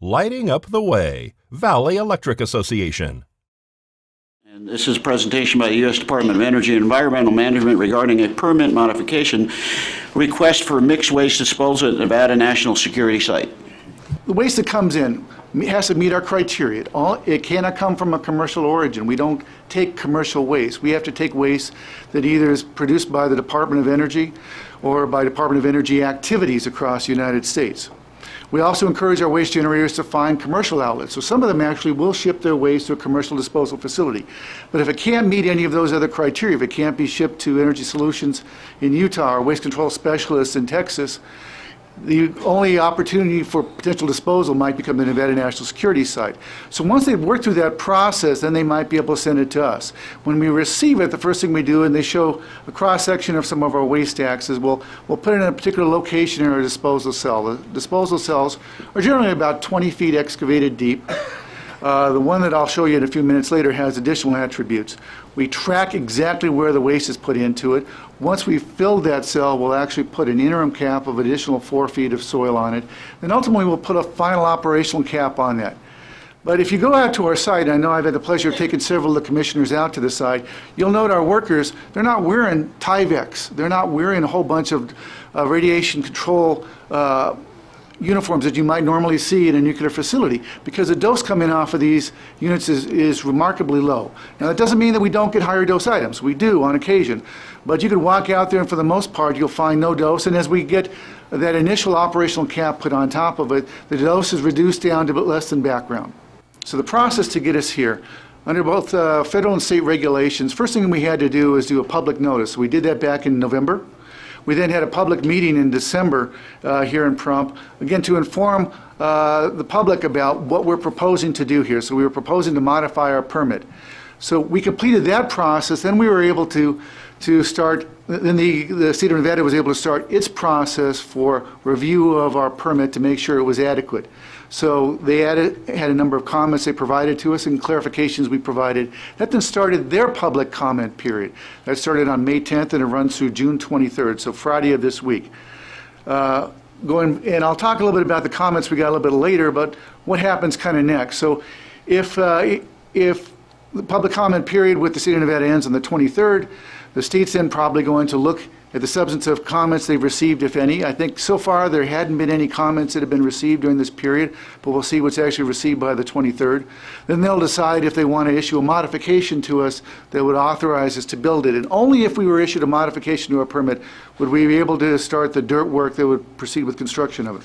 Lighting up the way, Valley Electric Association. And this is a presentation by the U.S. Department of Energy and Environmental Management regarding a permit modification request for mixed waste disposal at Nevada National Security Site. The waste that comes in has to meet our criteria. It cannot come from a commercial origin. We don't take commercial waste. We have to take waste that either is produced by the Department of Energy or by Department of Energy activities across the United States. We also encourage our waste generators to find commercial outlets. So some of them actually will ship their waste to a commercial disposal facility. But if it can't meet any of those other criteria, if it can't be shipped to Energy Solutions in Utah or Waste Control Specialists in Texas, the only opportunity for potential disposal might become the Nevada National Security Site. So once they've worked through that process, then they might be able to send it to us. When we receive it, the first thing we do, and they show a cross-section of some of our waste stacks, is we'll put it in a particular location in our disposal cell. The disposal cells are generally about 20 feet excavated deep. The one that I'll show you in a few minutes later has additional attributes. We track exactly where the waste is put into it. Once we've filled that cell, we'll actually put an interim cap of additional 4 feet of soil on it. Then ultimately we'll put a final operational cap on that. But if you go out to our site, I know I've had the pleasure of taking several of the commissioners out to the site, you'll note our workers, they're not wearing Tyveks. They're not wearing a whole bunch of radiation control uniforms that you might normally see in a nuclear facility, because the dose coming off of these units is remarkably low. Now that doesn't mean that we don't get higher dose items. We do on occasion. But you can walk out there and for the most part you'll find no dose, and as we get that initial operational cap put on top of it, the dose is reduced down to a bit less than background. So the process to get us here, under both federal and state regulations, first thing we had to do is do a public notice. We did that back in November. We then had a public meeting in December here in Prump, again to inform the public about what we're proposing to do here. So we were proposing to modify our permit. So we completed that process, then we were able to start, then the state of Nevada was able to start its process for review of our permit to make sure it was adequate. So they had a number of comments they provided to us and clarifications we provided. That then started their public comment period. That started on May 10th and it runs through June 23rd, so Friday of this week. And I'll talk a little bit about the comments we got a little bit later, but what happens kind of next. So if the public comment period with the state of Nevada ends on the 23rd, the state's then probably going to look at the substantive comments they've received, if any. I think so far there hadn't been any comments that have been received during this period, but we'll see what's actually received by the 23rd. Then they'll decide if they want to issue a modification to us that would authorize us to build it. And only if we were issued a modification to our permit would we be able to start the dirt work that would proceed with construction of it.